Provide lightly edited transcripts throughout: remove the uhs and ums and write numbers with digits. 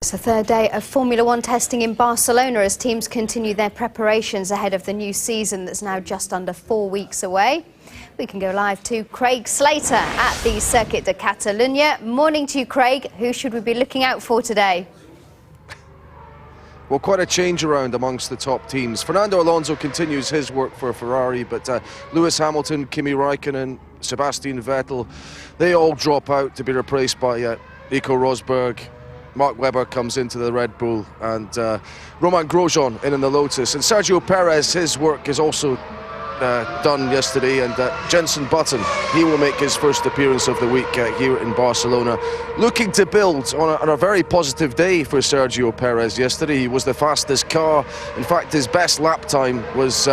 It's the third day of Formula One testing in Barcelona as teams continue their preparations ahead of the new season that's now just under 4 weeks away. We can go live to Craig Slater at the Circuit de Catalunya. Morning to you, Craig. Who should we be looking out for today? Well, quite a change around amongst the top teams. Fernando Alonso continues his work for Ferrari, but Lewis Hamilton, Kimi Raikkonen, Sebastian Vettel, they all drop out to be replaced by Nico Rosberg. Mark Webber comes into the Red Bull, and Romain Grosjean in the Lotus. And Sergio Perez, his work is also done yesterday, and Jenson Button, he will make his first appearance of the week here in Barcelona, looking to build on a very positive day for Sergio Perez yesterday. He was the fastest car. In fact, his best lap time was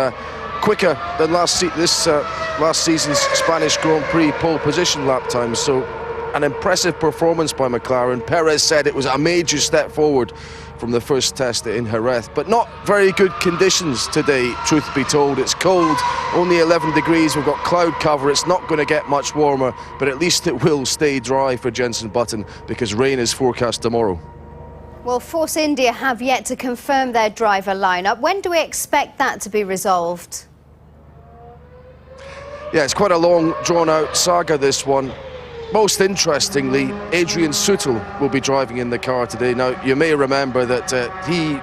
quicker than last season's Spanish Grand Prix pole position lap time. So an impressive performance by McLaren. Perez said it was a major step forward from the first test in Jerez, but not very good conditions today, truth be told. It's cold, only 11 degrees, we've got cloud cover. It's not going to get much warmer, but at least it will stay dry for Jenson Button because rain is forecast tomorrow. Well, Force India have yet to confirm their driver lineup. When do we expect that to be resolved? Yeah, it's quite a long, drawn-out saga, this one. Most interestingly, Adrian Sutil will be driving in the car today. Now, you may remember that he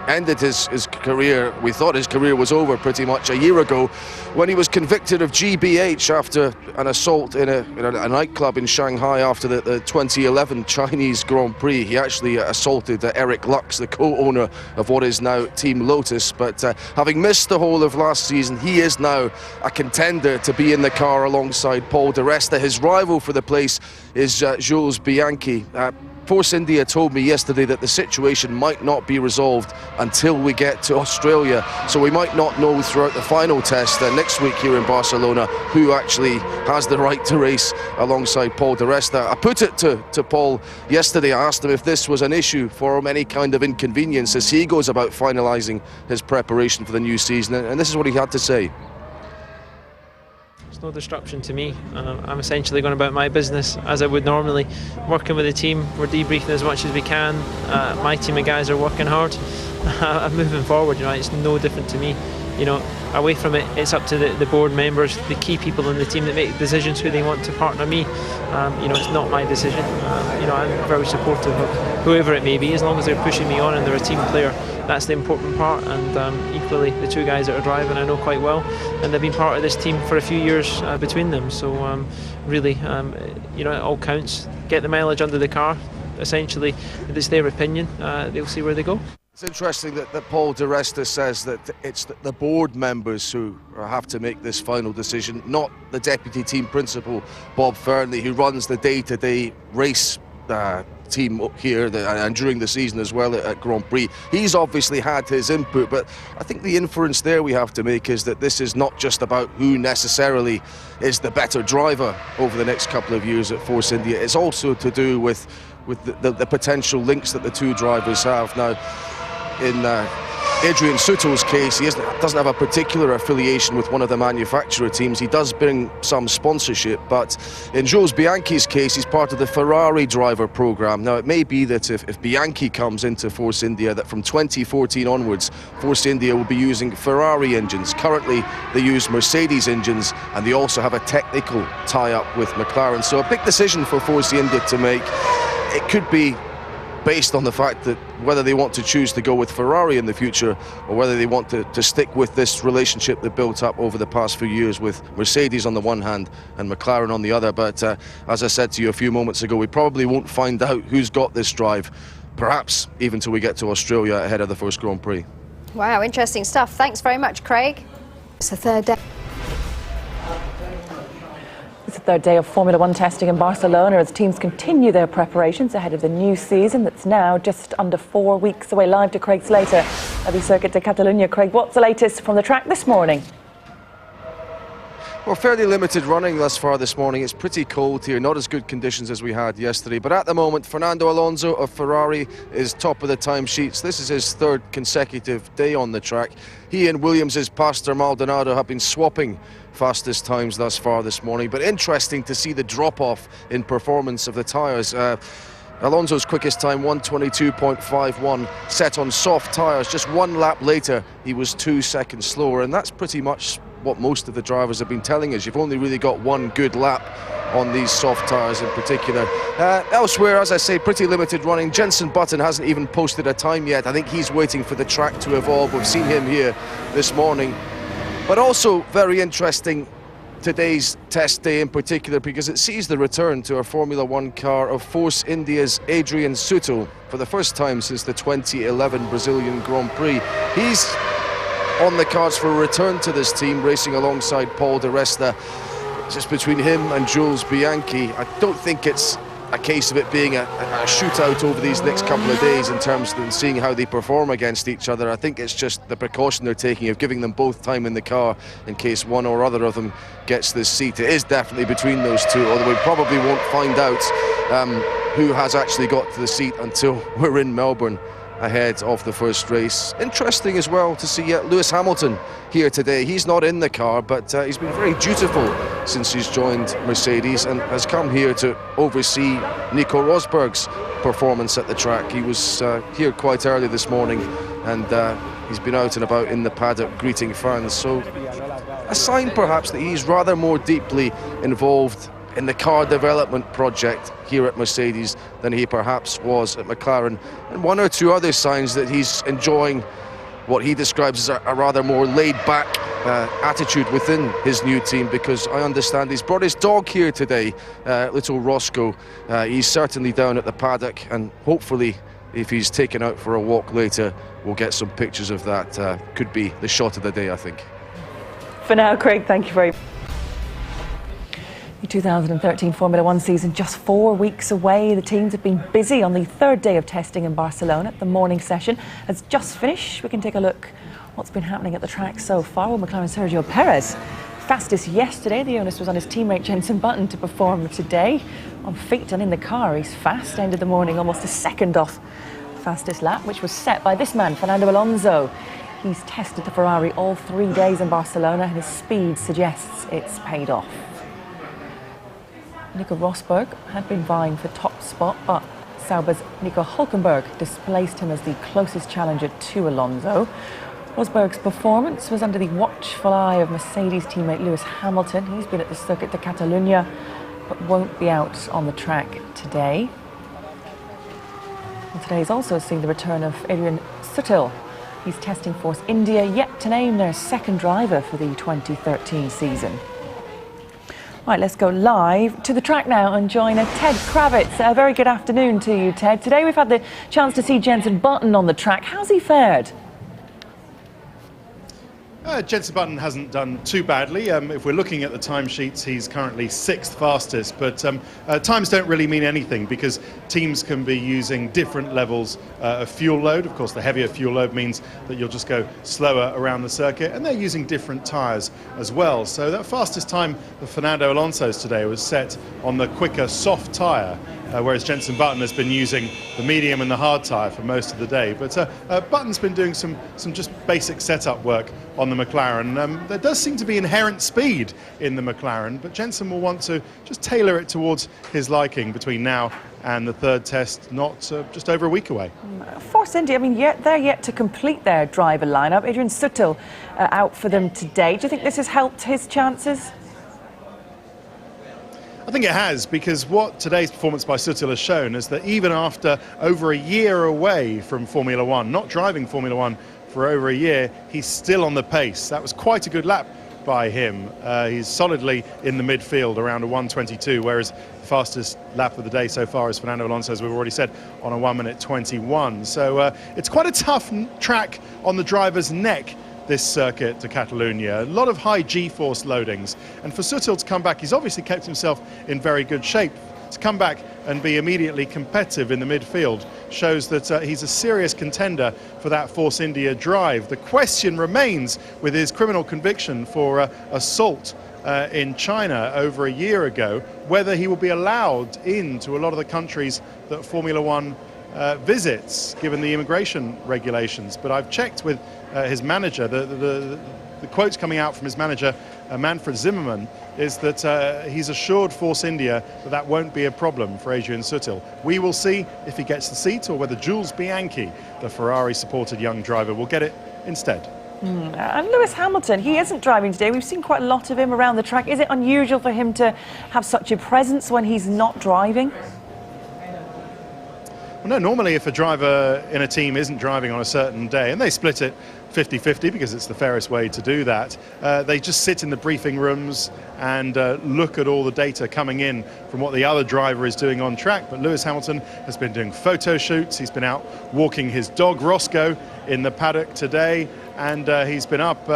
ended his career, we thought his career was over pretty much a year ago, when he was convicted of GBH after an assault in a nightclub in Shanghai after the 2011 Chinese Grand Prix. He actually assaulted Eric Lux, the co-owner of what is now Team Lotus, but having missed the whole of last season, he is now a contender to be in the car alongside Paul di Resta. His rival for the place is Jules Bianchi. Force India told me yesterday that the situation might not be resolved until we get to Australia, so we might not know throughout the final test next week here in Barcelona who actually has the right to race alongside Paul di Resta. I put it to Paul yesterday. I asked him if this was an issue for him, any kind of inconvenience as he goes about finalising his preparation for the new season, and this is what he had to say. It's no disruption to me. I'm essentially going about my business as I would normally, working with the team. We're debriefing as much as we can. My team of guys are working hard. I'm moving forward. It's no different to me. Away from it, it's up to the board members, the key people in the team that make decisions who they want to partner me. It's not my decision. I'm very supportive of whoever it may be, as long as they're pushing me on and they're a team player. That's the important part, and equally the two guys that are driving I know quite well, and they've been part of this team for a few years between them. So really, it all counts. Get the mileage under the car. Essentially, if it's their opinion, they'll see where they go. It's interesting that Paul di Resta says that it's the board members who have to make this final decision, not the deputy team principal, Bob Fernley, who runs the day-to-day race team up here and during the season as well at Grand Prix. He's obviously had his input, but I think the inference there we have to make is that this is not just about who necessarily is the better driver over the next couple of years at Force India. It's also to do with the potential links that the two drivers have. Now, in Adrian Sutil's case, he doesn't have a particular affiliation with one of the manufacturer teams. He does bring some sponsorship, but in Jules Bianchi's case, he's part of the Ferrari driver program. Now, it may be that if Bianchi comes into Force India, that from 2014 onwards, Force India will be using Ferrari engines. Currently, they use Mercedes engines, and they also have a technical tie-up with McLaren. So a big decision for Force India to make. It could be based on the fact that whether they want to choose to go with Ferrari in the future or whether they want to stick with this relationship they built up over the past few years with Mercedes on the one hand and McLaren on the other. But as I said to you a few moments ago, we probably won't find out who's got this drive, perhaps even till we get to Australia ahead of the first Grand Prix. Wow, interesting stuff. Thanks very much, Craig. It's the third day. It's the third day of Formula One testing in Barcelona as teams continue their preparations ahead of the new season that's now just under 4 weeks away. Live to Craig Slater at the Circuit de Catalunya. Craig, what's the latest from the track this morning? Well, fairly limited running thus far this morning. It's pretty cold here, not as good conditions as we had yesterday. But at the moment, Fernando Alonso of Ferrari is top of the timesheets. This is his third consecutive day on the track. He and Williams' Pastor Maldonado have been swapping fastest times thus far this morning. But interesting to see the drop-off in performance of the tyres. Alonso's quickest time, 1:22.51, set on soft tyres. Just 1 lap later, he was 2 seconds slower, and that's pretty much what most of the drivers have been telling us. You've only really got one good lap on these soft tyres in particular. Elsewhere, as I say, pretty limited running. Jenson Button hasn't even posted a time yet. I think he's waiting for the track to evolve. We've seen him here this morning. But also very interesting, today's test day in particular, because it sees the return to our Formula One car of Force India's Adrian Sutil for the first time since the 2011 Brazilian Grand Prix. He's on the cards for a return to this team, racing alongside Paul di Resta. Just between him and Jules Bianchi. I don't think it's a case of it being a shootout over these next couple of days in terms of seeing how they perform against each other. I think it's just the precaution they're taking of giving them both time in the car in case one or other of them gets this seat. It is definitely between those two, although we probably won't find out who has actually got to the seat until we're in Melbourne ahead of the first race. Interesting as well to see Lewis Hamilton here today. He's not in the car, but he's been very dutiful since he's joined Mercedes and has come here to oversee Nico Rosberg's performance at the track. He was here quite early this morning, and he's been out and about in the paddock greeting fans. So a sign perhaps that he's rather more deeply involved in the car development project here at Mercedes than he perhaps was at McLaren, and one or two other signs that he's enjoying what he describes as a rather more laid-back attitude within his new team, because I understand he's brought his dog here today, little Roscoe. He's certainly down at the paddock, and hopefully if he's taken out for a walk later, we'll get some pictures of that. Could be the shot of the day, I think. For now, Craig, thank you very much. The 2013 Formula One season just 4 weeks away. The teams have been busy on the third day of testing in Barcelona. The morning session has just finished. We can take a look what's been happening at the track so far. Well, McLaren's Sergio Perez, fastest yesterday. The onus was on his teammate Jenson Button to perform today. On feet and in the car, he's fast. Ended the morning almost a second off the fastest lap, which was set by this man, Fernando Alonso. He's tested the Ferrari all 3 days in Barcelona, and his speed suggests it's paid off. Nico Rosberg had been vying for top spot, but Sauber's Nico Hülkenberg displaced him as the closest challenger to Alonso. Rosberg's performance was under the watchful eye of Mercedes teammate Lewis Hamilton. He's been at the Circuit de Catalunya, but won't be out on the track today. And today's also seeing the return of Adrian Sutil. He's testing Force India, yet to name their second driver for the 2013 season. Right, let's go live to the track now and join Ted Kravitz. A very good afternoon to you, Ted. Today we've had the chance to see Jenson Button on the track. How's he fared? Jenson Button hasn't done too badly. If we're looking at the timesheets, he's currently 6th fastest, but times don't really mean anything because teams can be using different levels of fuel load. Of course, the heavier fuel load means that you'll just go slower around the circuit, and they're using different tyres as well. So that fastest time for Fernando Alonso's today was set on the quicker soft tyre, whereas Jenson Button has been using the medium and the hard tyre for most of the day. But Button's been doing some just basic setup work on the McLaren. There does seem to be inherent speed in the McLaren, but Jenson will want to just tailor it towards his liking between now and the third test, not just over a week away. Force India, I mean, they're yet to complete their driver lineup. Adrian Sutil out for them today. Do you think this has helped his chances? I think it has, because what today's performance by Sutil has shown is that even after over a year away from Formula One, not driving Formula One for over a year, he's still on the pace. That was quite a good lap by him. He's solidly in the midfield around a 1:22, whereas the fastest lap of the day so far is Fernando Alonso, as we've already said, on a 1:21. So it's quite a tough track on the driver's neck, this circuit to Catalunya. A lot of high G-force loadings, and for Sutil to come back, he's obviously kept himself in very good shape. To come back and be immediately competitive in the midfield shows that he's a serious contender for that Force India drive. The question remains, with his criminal conviction for assault in China over a year ago, whether he will be allowed into a lot of the countries that Formula One visits, given the immigration regulations. But I've checked with his manager. the quotes coming out from his manager, Manfred Zimmermann, is that he's assured Force India that that won't be a problem for Adrian Sutil. We will see if he gets the seat or whether Jules Bianchi, the Ferrari-supported young driver, will get it instead. And Lewis Hamilton, he isn't driving today. We've seen quite a lot of him around the track. Is it unusual for him to have such a presence when he's not driving? Well, no, normally if a driver in a team isn't driving on a certain day, and they split it 50-50 because it's the fairest way to do that, they just sit in the briefing rooms and look at all the data coming in from what the other driver is doing on track. But Lewis Hamilton has been doing photo shoots, he's been out walking his dog Roscoe in the paddock today, and he's been up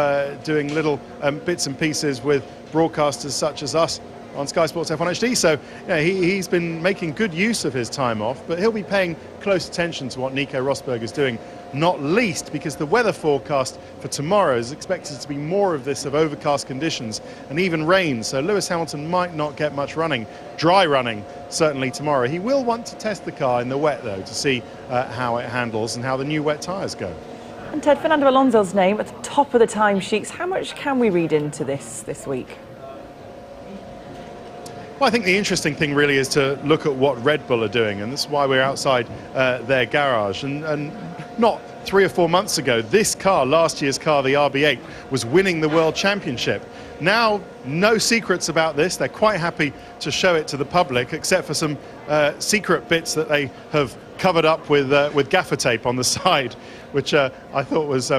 doing little bits and pieces with broadcasters such as us on Sky Sports F1 HD. So he's been making good use of his time off, but he'll be paying close attention to what Nico Rosberg is doing, not least because the weather forecast for tomorrow is expected to be more of this, of overcast conditions and even rain. So Lewis Hamilton might not get much running, dry running, certainly tomorrow. He will want to test the car in the wet though, to see how it handles and how the new wet tyres go. And Ted, Fernando Alonso's name at the top of the timesheets. How much can we read into this week? Well, I think the interesting thing really is to look at what Red Bull are doing, and this is why we're outside their garage. And not 3 or 4 months ago, this car, last year's car, the RB8, was winning the World Championship. Now, no secrets about this. They're quite happy to show it to the public, except for some secret bits that they have covered up with gaffer tape on the side, which I thought was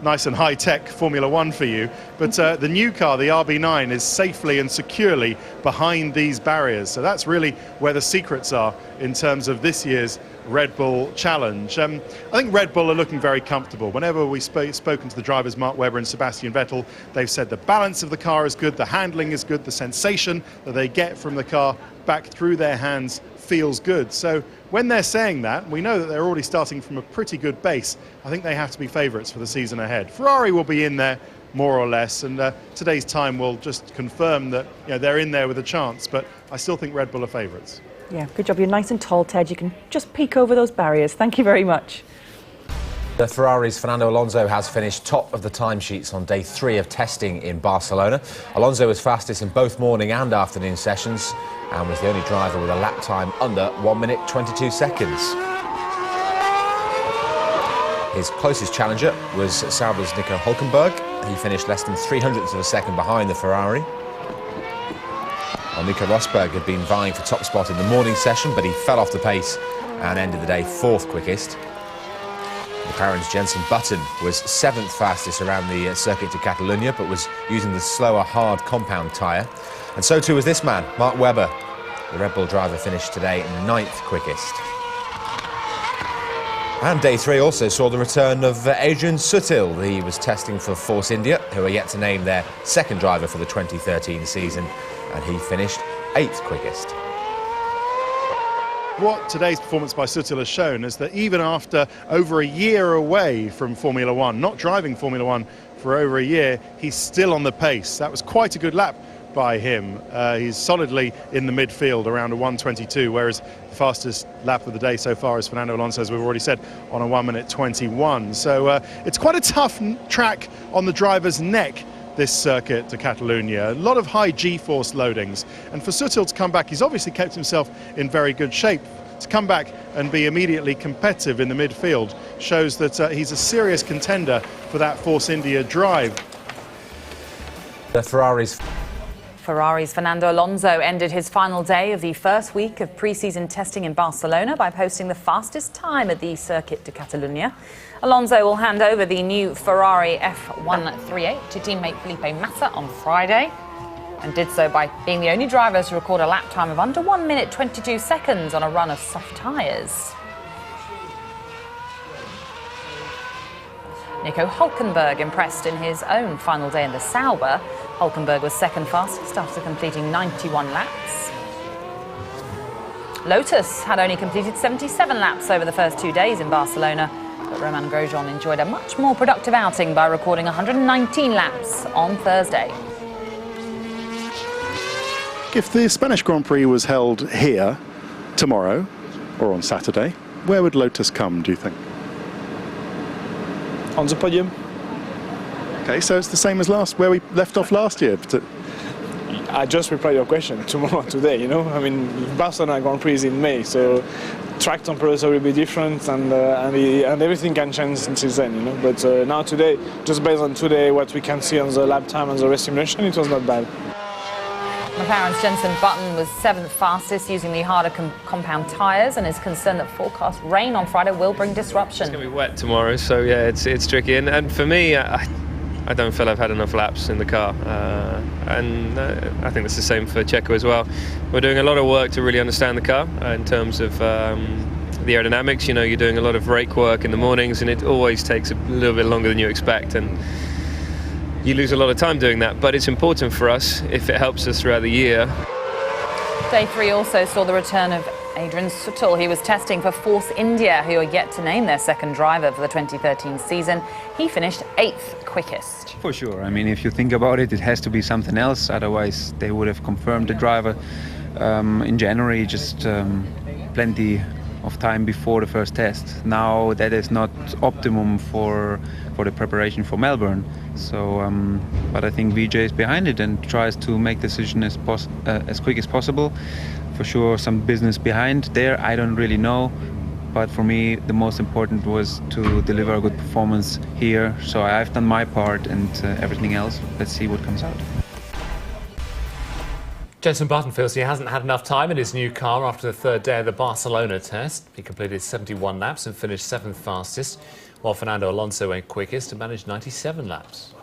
nice and high-tech Formula One for you. But the new car, the RB9, is safely and securely behind these barriers. So that's really where the secrets are in terms of this year's Red Bull Challenge. I think Red Bull are looking very comfortable. Whenever we've spoken to the drivers, Mark Webber and Sebastian Vettel, they've said the balance of the car is good, the handling is good, the sensation that they get from the car back through their hands feels good. So when they're saying that, we know that they're already starting from a pretty good base. I think they have to be favourites for the season ahead. Ferrari will be in there more or less, and today's time will just confirm that they're in there with a chance, but I still think Red Bull are favourites. Yeah, good job. You're nice and tall, Ted. You can just peek over those barriers. Thank you very much. The Ferrari's Fernando Alonso has finished top of the timesheets on day 3 of testing in Barcelona. Alonso was fastest in both morning and afternoon sessions and was the only driver with a lap time under 1 minute 22 seconds. His closest challenger was Sauber's Nico Hülkenberg. He finished less than 0.03 of a second behind the Ferrari. Well, Nico Rosberg had been vying for top spot in the morning session, but he fell off the pace and ended the day 4th quickest. McLaren's Jenson Button was 7th fastest around the Circuit de Catalunya, but was using the slower, hard compound tyre. And so too was this man, Mark Webber. The Red Bull driver finished today 9th quickest. And day 3 also saw the return of Adrian Sutil. He was testing for Force India, who are yet to name their second driver for the 2013 season, and he finished 8th quickest. What today's performance by Sutil has shown is that even after over a year away from Formula One, not driving Formula One for over a year, he's still on the pace. That was quite a good lap by him. He's solidly in the midfield around a 1:22, whereas the fastest lap of the day so far is Fernando Alonso, as we've already said, on a 1 minute 21. So it's quite a tough track on the driver's neck, this Circuit de Catalunya. A lot of high G-force loadings, and for Sutil to come back, he's obviously kept himself in very good shape. To come back and be immediately competitive in the midfield shows that he's a serious contender for that Force India drive. The Ferrari's Fernando Alonso ended his final day of the first week of pre-season testing in Barcelona by posting the fastest time at the Circuit de Catalunya. Alonso will hand over the new Ferrari F138 to teammate Felipe Massa on Friday, and did so by being the only driver to record a lap time of under 1 minute 22 seconds on a run of soft tyres. Nico Hülkenberg impressed in his own final day in the Sauber. Hülkenberg was second fastest after completing 91 laps. Lotus had only completed 77 laps over the first 2 days in Barcelona, but Romain Grosjean enjoyed a much more productive outing by recording 119 laps on Thursday. If the Spanish Grand Prix was held here tomorrow or on Saturday, where would Lotus come, do you think? On the podium. Okay, so it's the same as where we left off last year. I just replied your question today, you know. I mean, Barcelona Grand Prix is in May, so track temperature will be different and everything can change since then, you know. But now today, just based on today, what we can see on the lap time and the race simulation, it was not bad. McLaren's Jenson Button was 7th fastest using the harder compound tyres and is concerned that forecast rain on Friday will bring disruption. It's going to be wet tomorrow, so yeah, it's tricky. And for me, I don't feel I've had enough laps in the car. I think it's the same for Checo as well. We're doing a lot of work to really understand the car in terms of the aerodynamics. You know, you're doing a lot of rake work in the mornings and it always takes a little bit longer than you expect. And you lose a lot of time doing that, but it's important for us if it helps us throughout the year. Day 3 also saw the return of Adrian Suttle. He was testing for Force India, who are yet to name their second driver for the 2013 season. He finished 8th quickest. For sure. I mean, if you think about it, it has to be something else. Otherwise, they would have confirmed the driver in January, just plenty of time before the first test. Now that is not optimum for the preparation for Melbourne. So, but I think VJ is behind it and tries to make the decision as quick as possible. For sure, some business behind there, I don't really know. But for me, the most important was to deliver a good performance here. So I've done my part and everything else. Let's see what comes out. Jenson Button feels he hasn't had enough time in his new car after the third day of the Barcelona test. He completed 71 laps and finished 7th fastest, while Fernando Alonso went quickest and managed 97 laps.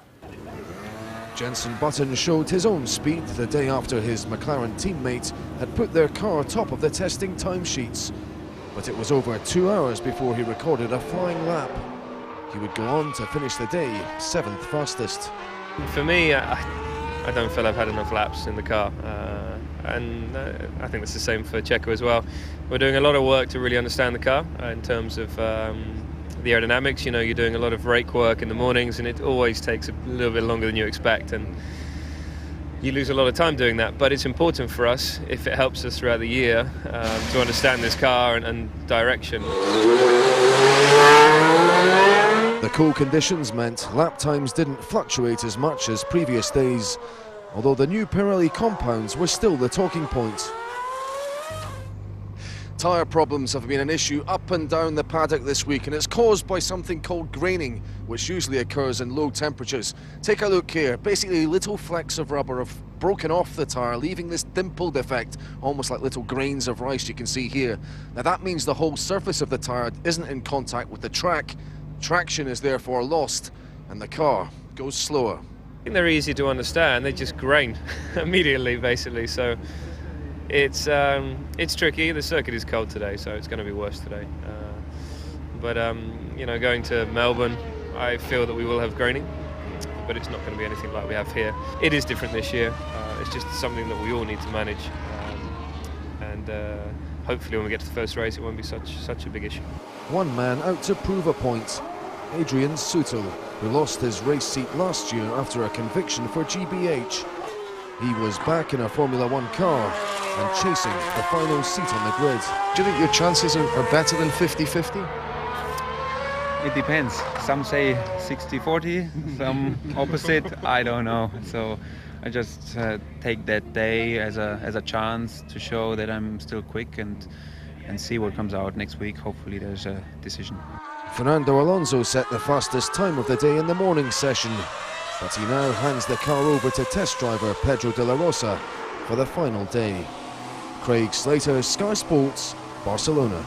Jenson Button showed his own speed the day after his McLaren teammate had put their car top of the testing timesheets. But it was over 2 hours before he recorded a flying lap. He would go on to finish the day 7th fastest. For me, I don't feel I've had enough laps in the car. I think it's the same for Checo as well. We're doing a lot of work to really understand the car in terms of the aerodynamics. You know, you're doing a lot of rake work in the mornings and it always takes a little bit longer than you expect. And you lose a lot of time doing that, but it's important for us, if it helps us throughout the year, to understand this car and direction. The cool conditions meant lap times didn't fluctuate as much as previous days, although the new Pirelli compounds were still the talking point. Tyre problems have been an issue up and down the paddock this week, and it's caused by something called graining, which usually occurs in low temperatures. Take a look here. Basically, little flecks of rubber have broken off the tyre, leaving this dimpled effect, almost like little grains of rice you can see here. Now that means the whole surface of the tyre isn't in contact with the track. Traction is therefore lost, and the car goes slower. I think they're easy to understand. They just grain immediately, basically. So it's tricky. The circuit is cold today, so it's going to be worse today. But you know, going to Melbourne, I feel that we will have graining, but it's not going to be anything like we have here. It is different this year. It's just something that we all need to manage, and hopefully when we get to the first race, it won't be such a big issue. One man out to prove a point. Adrian Suttle, who lost his race seat last year after a conviction for GBH. He was back in a Formula One car and chasing the final seat on the grid. Do you think your chances are better than 50-50? It depends. Some say 60-40, some opposite. I don't know. So I just take that day as a chance to show that I'm still quick and see what comes out next week. Hopefully there's a decision. Fernando Alonso set the fastest time of the day in the morning session, but he now hands the car over to test driver Pedro de la Rosa for the final day. Craig Slater, Sky Sports, Barcelona.